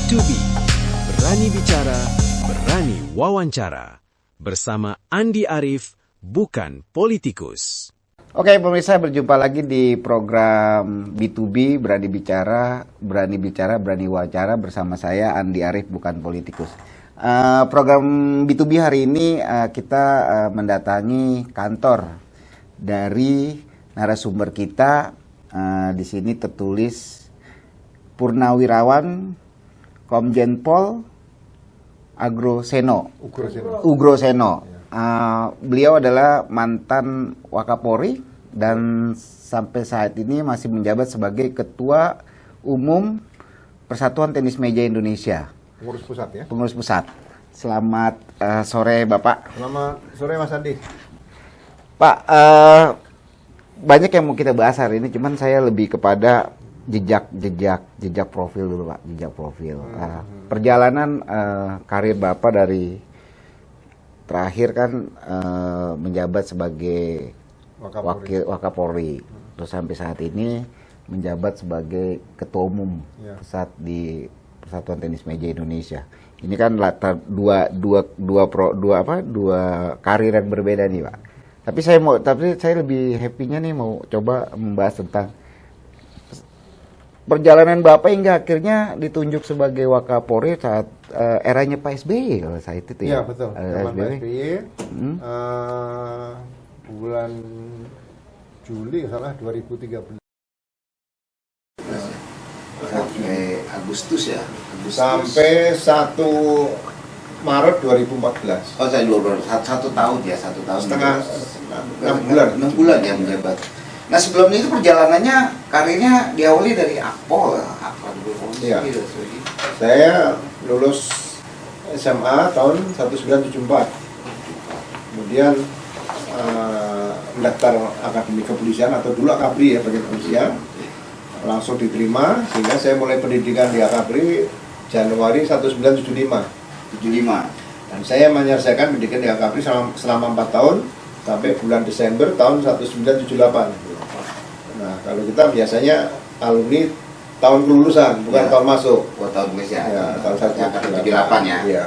B2B, berani bicara, berani wawancara. Bersama Andi Arief, bukan politikus. Oke pemirsa, berjumpa lagi di program B2B, berani bicara, berani wawancara bersama saya Andi Arief, bukan politikus. Program B2B hari ini kita mendatangi kantor dari narasumber kita. Di sini tertulis Purnawirawan Komjen Pol Ugroseno. Beliau adalah mantan Wakapolri dan sampai saat ini masih menjabat sebagai Ketua Umum Persatuan Tenis Meja Indonesia. Pengurus pusat ya? Pengurus pusat. Selamat sore Bapak. Selamat sore Mas Andi. Pak, banyak yang mau kita bahas hari ini, cuman saya lebih kepada jejak profil dulu Pak, jejak profil. Perjalanan karir Bapak dari terakhir kan menjabat sebagai Wakapolri, terus sampai saat ini menjabat sebagai Ketua Umum pusat di Persatuan Tenis Meja Indonesia. Ini kan latar dua karir yang berbeda nih Pak. Tapi saya lebih happy-nya nih mau coba membahas tentang perjalanan Bapak hingga akhirnya ditunjuk sebagai Wakapolri saat eranya Pak SBY kalau saya itu ya. Iya betul. Zaman Pak SBY bulan Juli salah 2013. Sampai Agustus ya. Sampai 1 Maret 2014. Oh saya 1 tahun ya, 1 tahun. Setengah 6 bulan ya menjabat. Nah sebelumnya itu perjalanannya karirnya diawali dari Akpol. Iya. Saya lulus SMA tahun 1974. Kemudian mendaftar Akademi Kepolisian atau dulu Akabri ya, bagian kepolisian. Langsung diterima sehingga saya mulai pendidikan di Akabri Januari 1975. Dan saya menyelesaikan pendidikan di Akabri selama 4 tahun sampai bulan Desember tahun 1978. Nah, kalau kita biasanya alumni tahun kelulusan, bukan tahun masuk. Tahun ya. Tahun 1978 ya. Iya.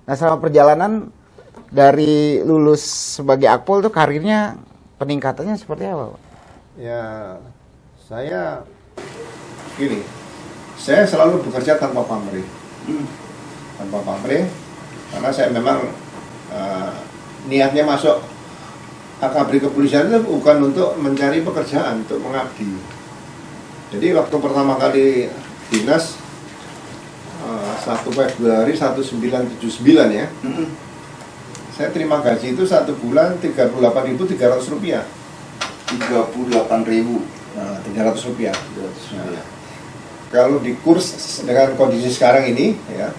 Nah, selama perjalanan dari lulus sebagai Akpol tuh karirnya peningkatannya seperti apa, Pak? Ya, saya gini. Saya selalu bekerja tanpa pamrih. Tanpa pamrih karena saya memang niatnya masuk Akabri Kepolisian itu bukan untuk mencari pekerjaan, untuk mengabdi. Jadi waktu pertama kali dinas 1 Februari 1979 ya, saya terima gaji itu 1 bulan 38.300 rupiah. 38.000. Nah, 300 rupiah. Nah, kalau di kurs dengan kondisi sekarang ini ya,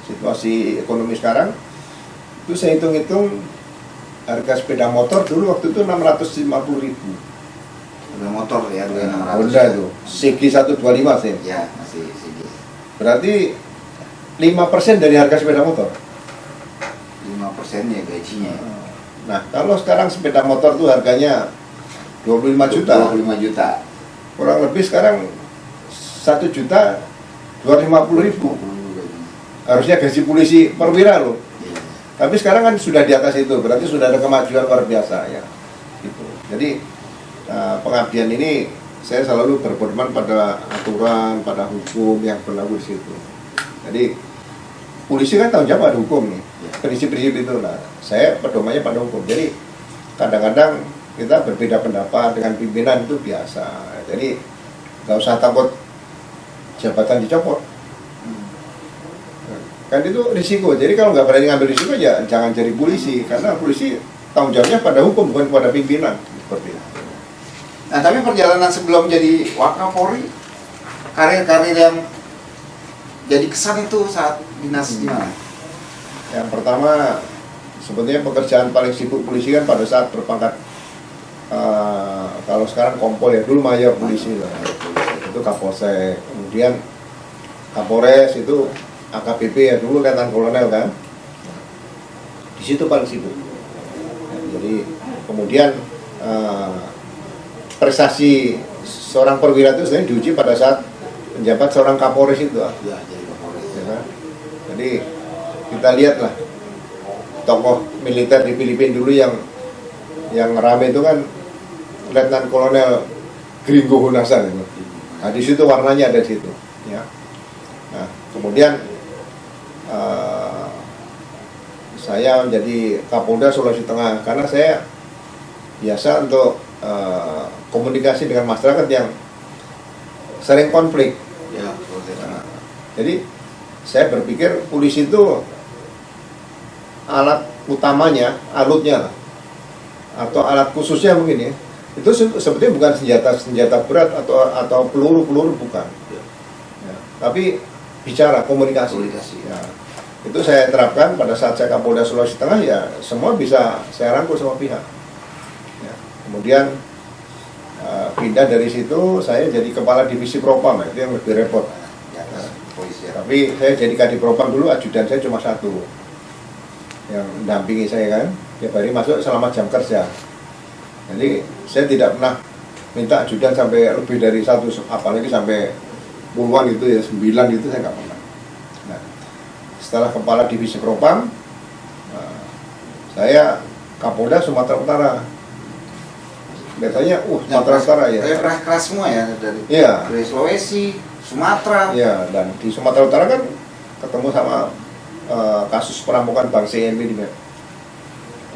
situasi ekonomi sekarang, itu saya hitung-hitung harga sepeda motor dulu waktu itu 650.000. Sepeda motor ya, Honda itu, CG 125 sih. Ya, masih CG. Berarti 5% dari harga sepeda motor. 5% ya gajinya. Nah, kalau sekarang sepeda motor tuh harganya 25 juta. 25 juta. Kurang lebih sekarang 1.250.000. Harusnya gaji polisi perwira loh. Tapi sekarang kan sudah di atas itu, berarti sudah ada kemajuan luar biasa ya. Gitu. Jadi pengabdian ini saya selalu berpedoman pada aturan, pada hukum yang berlaku di situ. Jadi polisi kan tanggung jawab pada hukum nih, prinsip-prinsip itu. Nah, saya pedomannya pada hukum. Jadi kadang-kadang kita berbeda pendapat dengan pimpinan itu biasa. Jadi nggak usah takut jabatan dicopot. Kan itu risiko. Jadi kalau nggak berani ngambil risiko ya jangan jadi polisi, karena polisi tanggung jawabnya pada hukum bukan pada pimpinan seperti itu. Nah tapi perjalanan sebelum jadi Wakapolri, karir-karir yang jadi kesan itu saat dinas gimana? Yang pertama sebetulnya pekerjaan paling sibuk polisi kan pada saat berpangkat kalau sekarang kompol ya, dulu mayor polisi lah. Itu Kapolsek, kemudian Kapolres, itu AKBP ya, dulu Letnan Kolonel kan. Di situ paling sibuk. Jadi kemudian prestasi seorang perwira itu sebenarnya diuji pada saat menjabat seorang Kapolres itu. Ya, jadi Kapolres. Ya kan? Jadi kita lihatlah tokoh militer di Filipina dulu yang rame itu kan Letnan Kolonel Gringo Hunasan itu. Nah, di situ warnanya ada di situ, ya. Nah, kemudian saya menjadi Kapolda Sulawesi Tengah karena saya biasa untuk komunikasi dengan masyarakat yang sering konflik. Ya, Polres. Nah, jadi saya berpikir polisi itu alat utamanya, alutnya lah, atau alat khususnya mungkin ya, itu sebetulnya bukan senjata berat atau peluru bukan, ya, tapi bicara komunikasi. Ya, itu saya terapkan pada saat saya Kapolda Sulawesi Tengah, ya semua bisa saya rangkul semua pihak. Ya, kemudian pindah dari situ saya jadi kepala divisi Propam, itu yang lebih repot. Tapi saya jadi Kadif Propam dulu, ajudan saya cuma satu yang mendampingi saya kan, tiap hari masuk selama jam kerja. Jadi saya tidak pernah minta ajudan sampai lebih dari satu, apalagi sampai puluhan gitu ya, 9 gitu saya nggak pernah. Nah, setelah kepala divisi Propam, saya Kapolda Sumatera Utara. Biasanya, Sumatera Utara ya. Keras semua ya dari Sulawesi, Sumatera. Ya, dan di Sumatera Utara kan ketemu sama kasus perampokan Bank CNB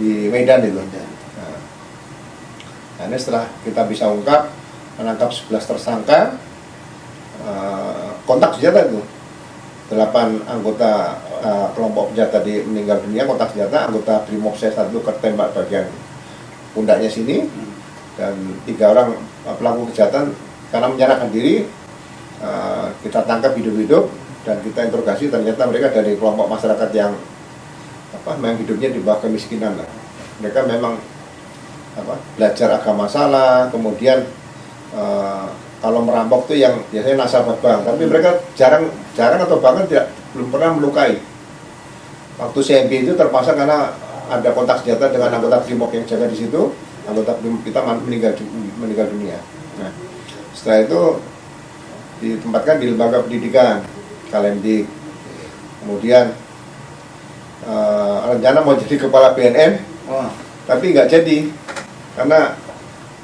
di Medan itu. Nah, ini setelah kita bisa ungkap, menangkap 11 tersangka, kontak senjata itu 8 anggota kelompok senjata meninggal dunia, kontak senjata, anggota Brimob C1 ketembak bagian pundaknya sini, dan 3 orang pelaku kejahatan karena menyerahkan diri, kita tangkap hidup-hidup dan kita interogasi. Ternyata mereka dari kelompok masyarakat yang memang hidupnya di bawah kemiskinan lah. Mereka memang belajar agama salah, kemudian kalau merampok tuh yang biasanya nasabah bank, tapi mereka jarang atau bahkan belum pernah melukai. Waktu CMB itu terpaksa karena ada kontak senjata dengan anggota Brimob yang jaga di situ, anggota Brimob kita meninggal dunia. Nah, setelah itu ditempatkan di lembaga pendidikan Kalemdik. Kemudian rencana mau jadi kepala BNN, tapi nggak jadi karena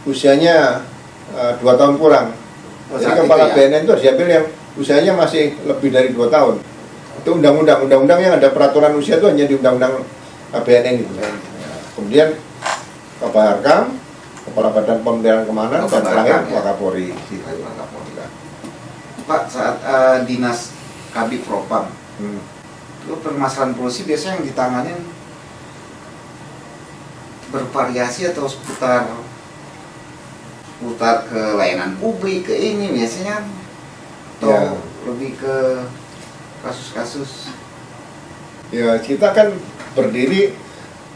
usianya 2 tahun kurang. Jadi kepala BNN itu harus diambil yang usianya masih lebih dari 2 tahun. Itu undang-undang yang ada peraturan usia itu hanya di undang-undang BNN itu. Kemudian Kepala Harkam, Kepala Badan Pemeliharaan Keamanan, dan terakhir Pak Kapolri. Pak, saat dinas Kadif Propam, itu permasalahan polisi biasanya yang ditanganin bervariasi atau seputar ke layanan publik, ke ini biasanya, atau lebih ke kasus-kasus? Ya, kita kan berdiri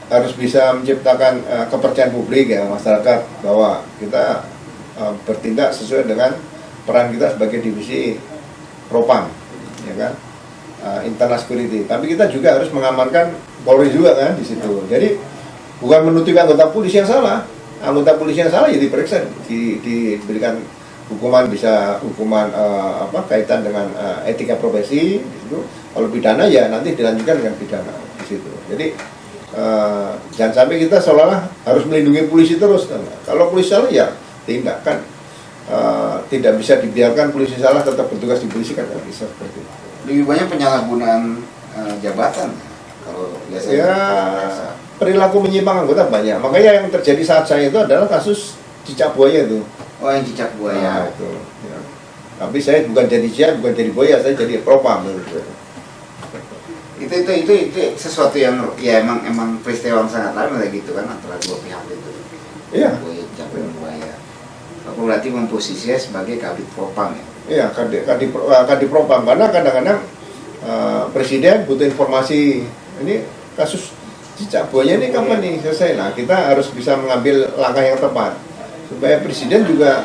harus bisa menciptakan kepercayaan publik ya masyarakat bahwa kita bertindak sesuai dengan peran kita sebagai divisi Propam, ya kan, internal security. Tapi kita juga harus mengamankan Polri juga kan di situ. Jadi bukan menutup anggota polisi yang salah. Anggota polisi yang salah ya diperiksa, diberikan hukuman, bisa hukuman kaitan dengan etika profesi di situ. Kalau pidana ya nanti dilanjutkan dengan pidana di situ. Jadi jangan sampai kita seolah-olah harus melindungi polisi terus. Kalau polisi salah ya tindakan. Tidak bisa dibiarkan polisi salah tetap bertugas di polisi, kan tidak bisa seperti itu. Lebih banyak penyalahgunaan jabatan kalau biasanya. Ya, perilaku menyimpang anggota banyak. Makanya yang terjadi saat saya itu adalah kasus cicak buaya itu. Oh, yang cicak buaya. Nah, itu. Ya. Tapi saya bukan jadi cicak, bukan jadi buaya, saya jadi Propam. Itu sesuatu yang ya emang peristiwa yang sangat lama gitu kan antara dua pihak itu. Iya. Cicak buaya. Aku berarti memposisinya sebagai Kadif Propam ya? Iya, Kadif Propam, karena kadang-kadang Presiden butuh informasi, ini kasus cicak buaya ini kapan nih selesai. Nah, kita harus bisa mengambil langkah yang tepat supaya Presiden juga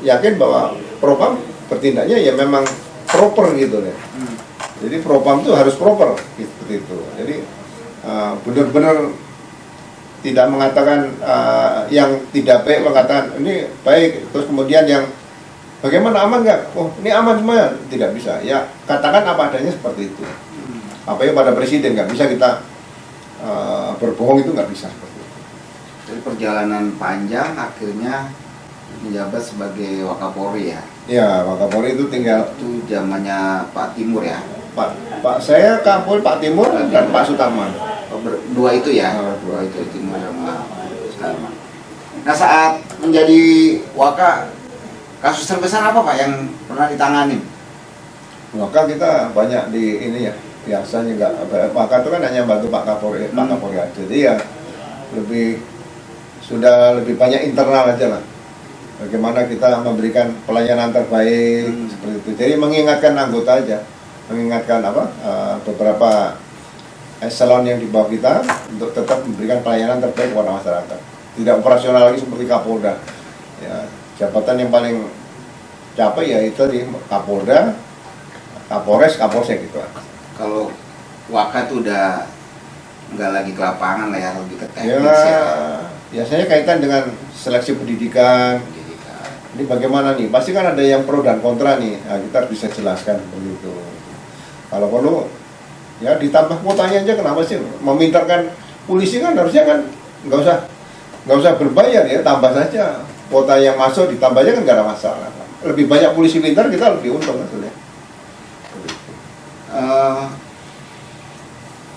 yakin bahwa Propam bertindaknya ya memang proper gitu ya. Jadi Propam itu harus proper seperti itu. Jadi benar-benar tidak mengatakan yang tidak baik mengatakan ini baik, terus kemudian yang Bagaimana, aman nggak? Oh, ini aman semuanya. Tidak bisa. Ya, katakan apa adanya seperti itu. Apa ya pada presiden, nggak bisa kita berbohong, itu nggak bisa seperti itu. Dari perjalanan panjang akhirnya menjabat sebagai Wakapolri ya. Ya, Wakapolri itu tinggal Itu zamannya Pak Timur ya. Pak saya Kapolri Pak Timur dan Pak Sutarman. Dua itu ya. Dua itu Timur sama Sutarman. Nah, saat menjadi Waka, kasus terbesar apa Pak yang pernah ditangani? Maka kita banyak di ini ya, biasanya nggak, maka itu kan hanya bantu Pak Kapolri aja. Jadi ya sudah lebih banyak internal aja lah. Bagaimana kita memberikan pelayanan terbaik seperti itu. Jadi mengingatkan anggota aja, mengingatkan beberapa eselon yang di bawah kita untuk tetap memberikan pelayanan terbaik kepada masyarakat. Tidak operasional lagi seperti Kapolda. Ya, jabatan yang paling capek ya itu di Kapolda, Kapolres, Kapolsek gitu. Kalau Waka tuh udah nggak lagi ke lapangan lah ya, lebih ke teknis Ya, ya. biasanya kaitan dengan seleksi pendidikan. Ini bagaimana nih? Pasti kan ada yang pro dan kontra nih. Nah, kita bisa jelaskan begitu. Kalau perlu, ya ditambah kuotanya aja. Kenapa sih? Memintarkan polisi kan harusnya kan nggak usah berbayar ya, tambah saja kuota yang masuk ditambah aja kan nggak ada masalah. Lebih banyak polisi pintar kita lebih untung maksudnya.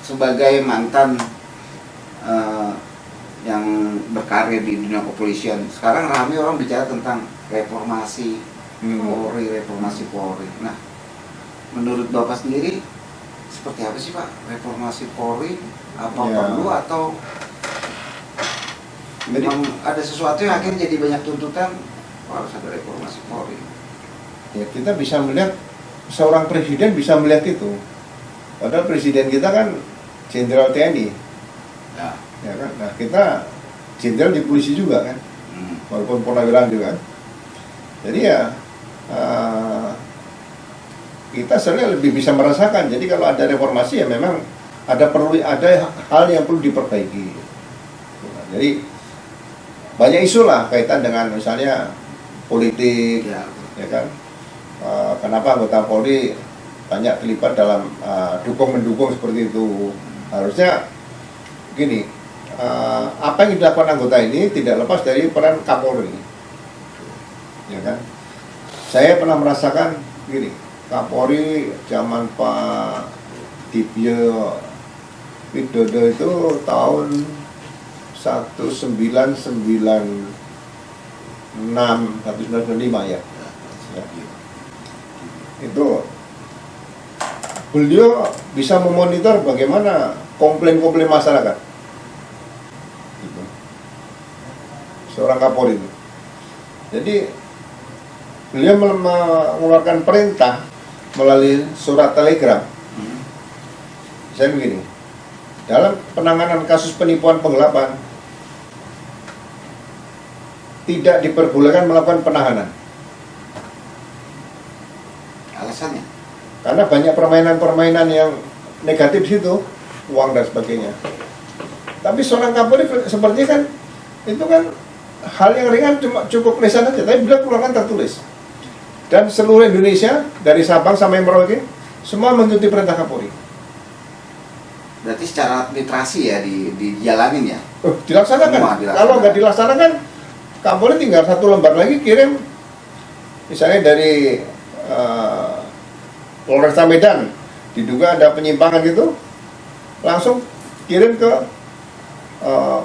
Sebagai mantan yang berkarir di dunia kepolisian, sekarang ramai orang bicara tentang reformasi Polri, reformasi Polri. Nah, menurut Bapak sendiri seperti apa sih Pak reformasi Polri? Apa Ya. perlu atau memang ada sesuatu yang akhirnya jadi banyak tuntutan harus ada reformasi Polri? Ya, kita bisa melihat, seorang presiden bisa melihat itu. Padahal presiden kita kan jenderal TNI. Ya kan? Nah, kita jenderal di polisi juga kan. Walaupun purnawirawan juga kan. Jadi ya kita sebenarnya lebih bisa merasakan. Jadi kalau ada reformasi ya memang ada hal yang perlu diperbaiki. Jadi banyak isu lah kaitan dengan misalnya politik, ya kan. Kenapa anggota Polri banyak terlibat dalam dukung-mendukung seperti itu. Harusnya gini, apa yang dilakukan anggota ini tidak lepas dari peran Kapolri, ya kan. Saya pernah merasakan gini, Kapolri zaman Pak Dibyo Widodo itu tahun 1995 ya. Itu beliau bisa memonitor bagaimana komplain-komplain masyarakat. Gitu. Seorang Kapolri itu. Jadi beliau mengeluarkan perintah melalui surat telegram. Saya begini, dalam penanganan kasus penipuan penggelapan tidak diperbolehkan melakukan penahanan. Alasannya? Karena banyak permainan-permainan yang negatif situ, uang dan sebagainya. Tapi seorang Kapolri seperti kan, itu kan hal yang ringan, cuma cukup lisan aja. Tapi beliau keluarkan tertulis. Dan seluruh Indonesia, dari Sabang sampai Merauke, semua mengikuti perintah Kapolri. Berarti secara administrasi ya dijalanin ya? Dilaksanakan. Semua dilaksanakan. Kalau nggak dilaksanakan, Kapolri tinggal satu lembar lagi kirim, misalnya dari Polresta Medan, diduga ada penyimpangan gitu, langsung kirim ke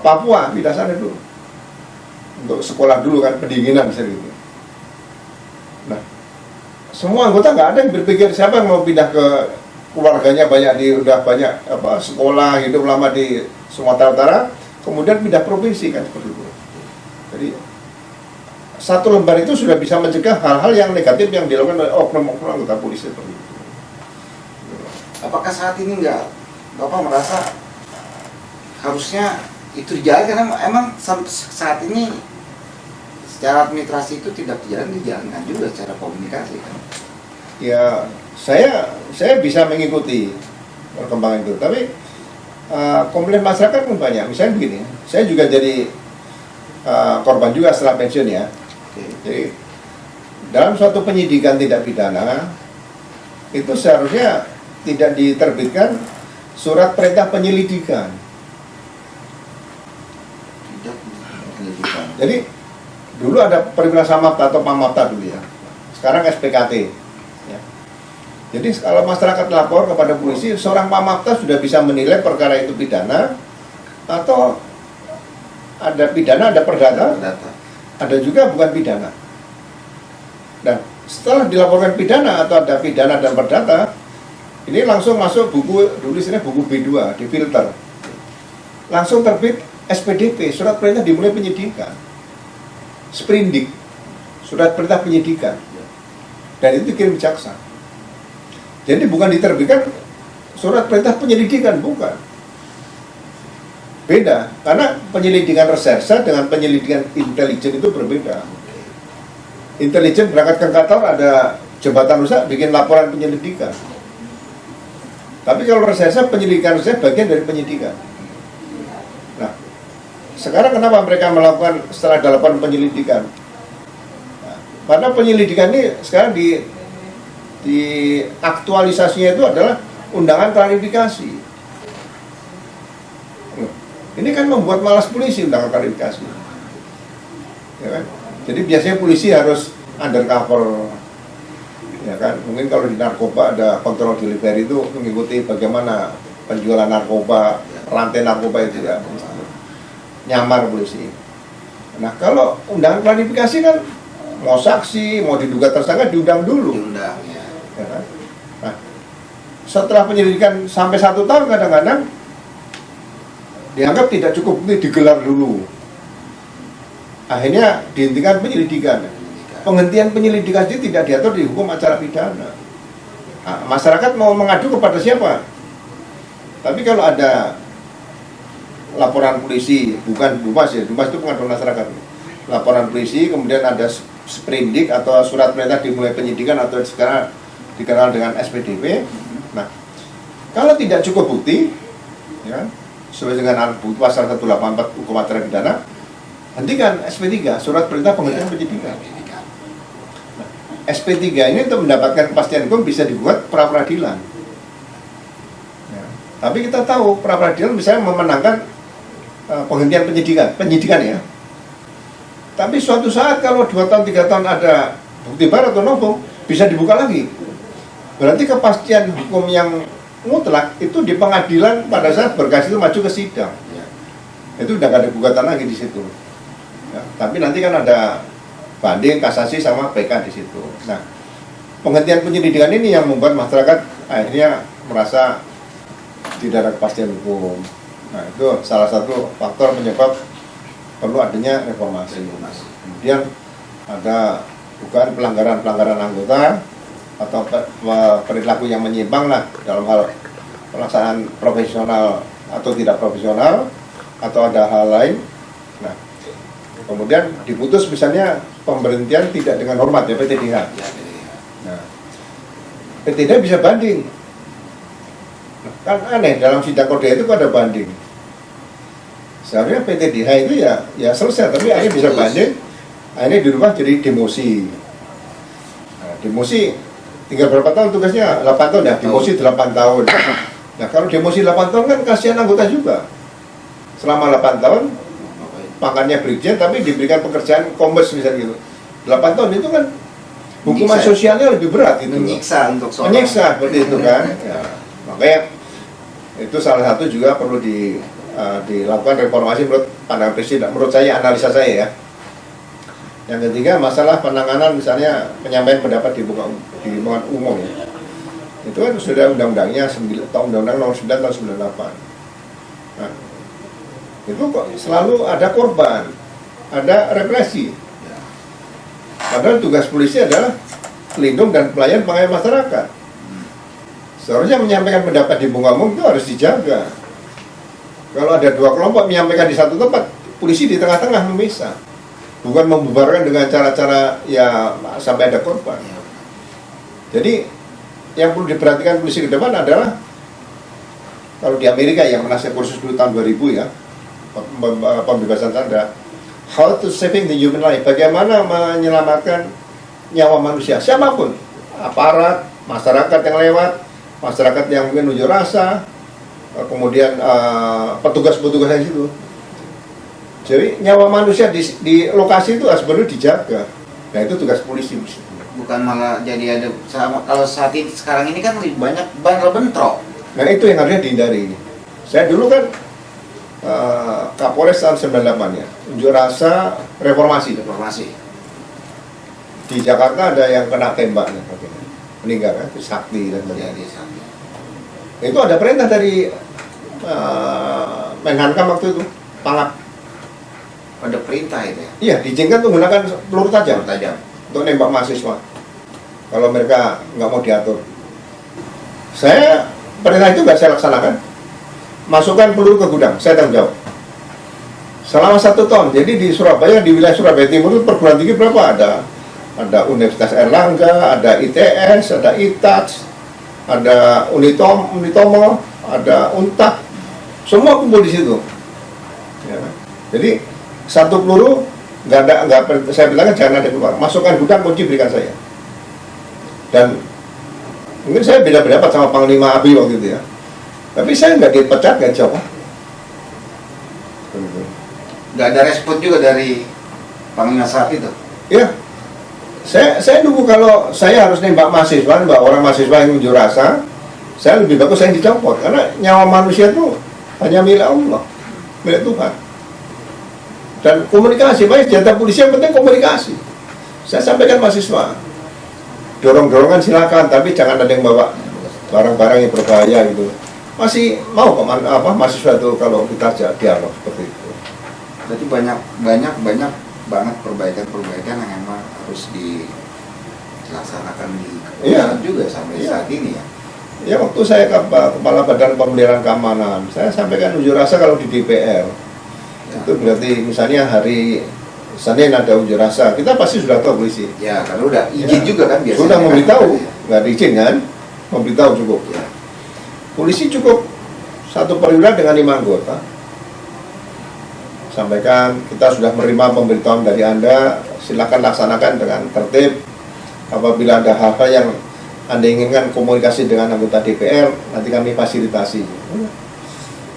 Papua, pindah sana dulu, untuk sekolah dulu kan, pendinginan misalnya gitu. Nah, semua anggota nggak ada yang berpikir siapa yang mau pindah ke keluarganya udah banyak sekolah, hidup lama di Sumatera Utara, kemudian pindah provinsi kan seperti itu. Jadi satu lembar itu sudah bisa mencegah hal-hal yang negatif yang dilakukan oleh oknum-oknum anggota polisi seperti itu. Apakah saat ini Bapak merasa harusnya itu dijalankan? Karena emang saat ini secara administrasi itu tidak dijalankan juga secara komunikasi kan? Ya, saya bisa mengikuti perkembangan itu, tapi komplain masyarakat pun banyak. Misalnya begini, saya juga jadi korban juga setelah pensiun ya. Jadi dalam suatu penyidikan tindak pidana itu seharusnya tidak diterbitkan surat perintah penyelidikan. Tidak penyelidikan. Jadi dulu ada perwira samapta atau pamapta dulu ya. Sekarang SPKT. Ya. Jadi kalau masyarakat lapor kepada polisi, seorang pamapta sudah bisa menilai perkara itu pidana atau ada pidana, ada perdata, Data. ada juga bukan pidana. Dan setelah dilaporkan pidana atau ada pidana dan perdata, ini langsung masuk buku, dulu istilahnya buku B2, difilter. Langsung terbit SPDP, surat perintah dimulai penyidikan. Sprindik, surat perintah penyidikan. Dan itu dikirim jaksa. Jadi bukan diterbitkan surat perintah penyelidikan, bukan. Beda, karena penyelidikan reserse dengan penyelidikan intelijen itu berbeda. Intelijen berangkat ke kantor, ada jembatan rusak, bikin laporan penyelidikan. Tapi kalau reserse, penyelidikan reserse bagian dari penyidikan. Nah, sekarang kenapa mereka melakukan setelah dilakukan penyelidikan? Nah, karena penyelidikan ini sekarang di aktualisasinya itu adalah undangan klarifikasi. Ini kan membuat malas polisi undangan klarifikasi. Ya kan? Jadi biasanya polisi harus undercover, ya kan? Mungkin kalau di narkoba ada kontrol delivery itu mengikuti bagaimana penjualan narkoba, rantai narkoba itu ya, nyamar polisi. Nah kalau undangan klarifikasi kan mau saksi, mau diduga tersangka diundang dulu. Diundang ya. Ya kan? Nah, setelah penyelidikan sampai 1 tahun kadang-kadang dianggap tidak cukup bukti, digelar dulu. Akhirnya dihentikan penyelidikan. Penghentian penyelidikan itu tidak diatur di hukum acara pidana. Nah, masyarakat mau mengadu kepada siapa? Tapi kalau ada laporan polisi, bukan Dumas ya, Dumas itu pengaduan masyarakat. Laporan polisi, kemudian ada sprindik atau surat perintah dimulai penyidikan atau sekarang dikenal dengan SPDP. Nah, kalau tidak cukup bukti, ya, sesuai dengan bukti pasal 184 hukum acara pidana, hentikan SP3, surat perintah penghentian penyidikan. Nah, SP3 ini untuk mendapatkan kepastian hukum bisa dibuat pra-peradilan. Ya. Tapi kita tahu pra-peradilan misalnya memenangkan penghentian penyidikan ya. Tapi suatu saat kalau 2 tahun 3 tahun ada bukti baru atau novum, bisa dibuka lagi. Berarti kepastian hukum yang mutlak itu di pengadilan pada saat berkas itu maju ke sidang. Ya. Itu udah gak ada gugatan lagi di situ. Ya, tapi nanti kan ada banding, kasasi sama PK di situ. Nah, penghentian penyelidikan ini yang membuat masyarakat akhirnya merasa tidak ada kepastian hukum. Nah, itu salah satu faktor penyebab perlu adanya reformasi. Kemudian ada bukan pelanggaran anggota atau perilaku yang menyimpang lah dalam hal pelaksanaan profesional atau tidak profesional atau ada hal lain. Nah, kemudian diputus misalnya pemberhentian tidak dengan hormat ya PTDH. Nah, PTDH bisa banding. Nah, kan aneh dalam sidang kode itu ada banding. Seharusnya PTDH itu ya selesai, tapi akhirnya bisa banding, akhirnya dirubah jadi demosi. Nah, demosi tinggal berapa tahun tugasnya? 8 tahun ya, demosi 8 tahun. Nah, kalau demosi 8 tahun kan kasihan anggota juga. Selama 8 tahun pangkatnya brigjen tapi diberikan pekerjaan kombes misalnya gitu. 8 tahun itu kan hukuman sosialnya lebih berat itu. Menyiksa untuk seorang. Menyiksa seperti itu kan. Ya, makanya itu salah satu juga perlu dilakukan reformasi menurut pandangan presiden, menurut saya, analisa saya ya. Yang ketiga masalah penanganan misalnya penyampaian pendapat di muka umum ya. Itu kan sudah undang-undangnya undang-undang nomor 9 tahun 98. Nah, itu kok selalu ada korban, ada represi. Padahal tugas polisi adalah pelindung dan pelayan masyarakat. Seharusnya menyampaikan pendapat di muka umum itu harus dijaga. Kalau ada 2 kelompok menyampaikan di satu tempat, polisi di tengah-tengah memisah. Bukan membubarkan dengan cara-cara ya sampai ada korban. Jadi yang perlu diperhatikan polisi ke depan adalah kalau di Amerika yang menasihat kursus dulu tahun 2000 ya, pembebasan sandera, how to saving the human life, bagaimana menyelamatkan nyawa manusia, siapapun, aparat, masyarakat yang lewat, masyarakat yang mungkin unjuk rasa, kemudian petugas-petugas di situ. Jadi nyawa manusia di lokasi itu sebenarnya dijaga. Nah itu tugas polisi. Bukan malah jadi ada kalau saat ini sekarang ini kan lebih banyak bandel bentrok. Nah itu yang harusnya dihindari. Saya dulu kan Kapolres tahun 98 ya, unjuk rasa reformasi. Di Jakarta ada yang kena tembak, meninggal kan, Sakti dan Jadi sebagainya. Itu ada perintah dari Menhankam waktu itu, Pangap. ada perintah itu ya. Iya, diizinkan menggunakan peluru tajam Tajam. untuk nembak mahasiswa. Kalau mereka nggak mau diatur. Saya perintah itu nggak saya laksanakan. Masukkan peluru ke gudang, saya tanggung jawab. Selama 1 tahun, jadi di Surabaya, di wilayah Surabaya Timur itu perguruan tinggi berapa? Ada Universitas Erlangga, ada ITS, ada ITAS, ada Unitomo, ada Untak, semua kumpul di situ. Ya. Jadi 1 peluru nggak saya bilangkan jangan ada keluar. Masukkan gudang, kunci berikan saya. Dan mungkin saya beda pendapat sama Panglima ABRI waktu itu ya. Tapi saya nggak dipecat, nggak jawab. Nggak ada respon juga dari Panglima saat itu. Ya, saya nunggu kalau saya harus nembak mahasiswa, nembak orang mahasiswa yang unjuk rasa, saya lebih bagus saya dicopot karena nyawa manusia itu hanya milik Allah, milik Tuhan. Dan komunikasi, baik senjata polisi yang penting komunikasi. Saya sampaikan mahasiswa, dorong-dorongan silakan, tapi jangan ada yang bawa barang-barang yang berbahaya gitu. Masih mau mahasiswa itu kalau kita ajak dialog seperti itu. Berarti banyak banget perbaikan yang emang harus dilaksanakan di kepolisian juga sampai saat ini ya. Ya waktu saya kepala Badan Pemeliharaan Keamanan, saya sampaikan unjuk rasa kalau di DPR. Ya. Itu berarti misalnya hari Senin ada unjuk rasa, kita pasti sudah tahu polisi. Ya, karena udah izin juga kan biasanya. Sudah memberitahu, kan? nggak diizin kan? Memberitahu cukup. Ya. Polisi cukup 1 perwira dengan 5 anggota. Sampaikan kita sudah menerima pemberitahuan dari Anda, silakan laksanakan dengan tertib. Apabila ada hal-hal yang Anda inginkan komunikasi dengan anggota DPR, nanti kami fasilitasi.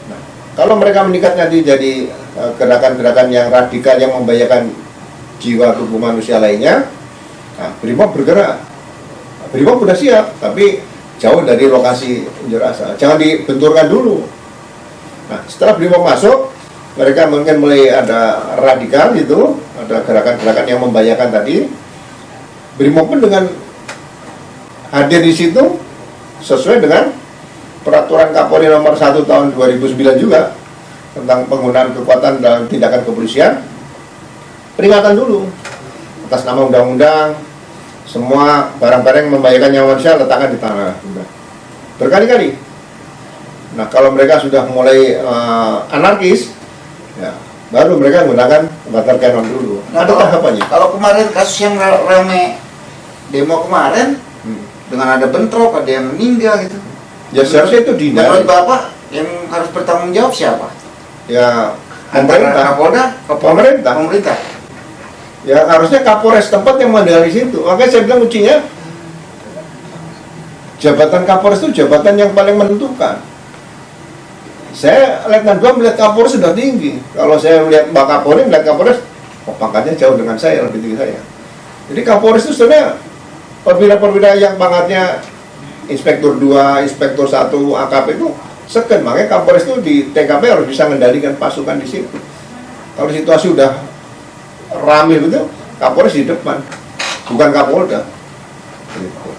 Nah, kalau mereka meningkat nanti jadi gerakan-gerakan yang radikal yang membahayakan jiwa tubuh manusia lainnya, nah, Brimob bergerak. Brimob sudah siap, tapi jauh dari lokasi unjuk rasa. Jangan dibenturkan dulu. Nah, setelah Brimob masuk, mereka mungkin mulai ada radikal gitu, ada gerakan-gerakan yang membahayakan tadi. Brimob pun dengan hadir di situ sesuai dengan peraturan Kapolri nomor 1 tahun 2009 juga tentang penggunaan kekuatan dalam tindakan kepolisian. Peringatan dulu atas nama undang-undang, semua barang-barang yang membahayakan nyawa manusia letakkan di tanah. Berkali-kali. Nah, kalau mereka sudah mulai anarkis, ya, baru mereka menggunakan water cannon dulu. Nah, ada tahapannya. Kalau kemarin kasus yang rame demo kemarin, dengan ada bentrok, ada yang meninggal gitu. Ya seharusnya itu dihindari. Menurut Bapak yang harus bertanggung jawab siapa? Ya Antara pemerintah. Kapolda, pemerintah. Ya harusnya Kapolres tempat yang mengendali situ. Makanya saya bilang kuncinya jabatan Kapolres itu jabatan yang paling menentukan. Saya Letnan 2 melihat Kapolres sudah tinggi. Kalau saya melihat Pak Kapolri, melihat Kapolres, pangkatnya jauh dengan saya, lebih tinggi saya. Jadi Kapolres itu sebenarnya perwira-perwira yang pangkatnya Inspektur 2, Inspektur 1, AKP itu seken. Makanya Kapolres itu di TKP harus bisa mengendalikan pasukan di situ. Kalau situasi udah ramai gitu, Kapolres di depan, bukan Kapolda. Gitu.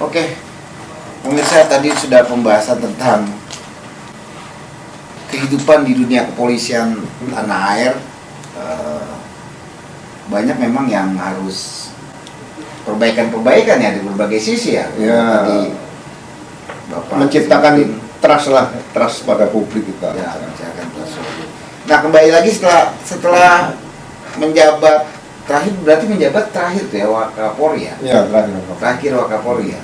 Oke, pemirsa, tadi sudah pembahasan tentang kehidupan di dunia kepolisian tanah air. Banyak memang yang harus perbaikan ya di berbagai sisi ya. Ya. Tadi Bapak Menciptakan sebutin. trust pada publik kita. Ya, menciptakan trust. Nah, kembali lagi setelah menjabat terakhir tuh ya Wakapolri ya. Ya, Terakhir Wakapolri ya.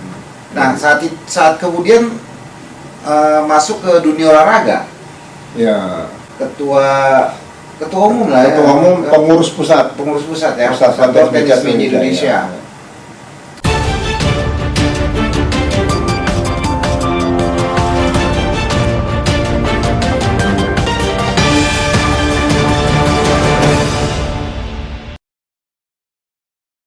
Nah, saat kemudian masuk ke dunia olahraga, ya. ketua ketua umum lah ya. Ketua umum pengurus pusat. Pengurus pusat ya. Pusat Pantai Organisme Indonesia. Indonesia.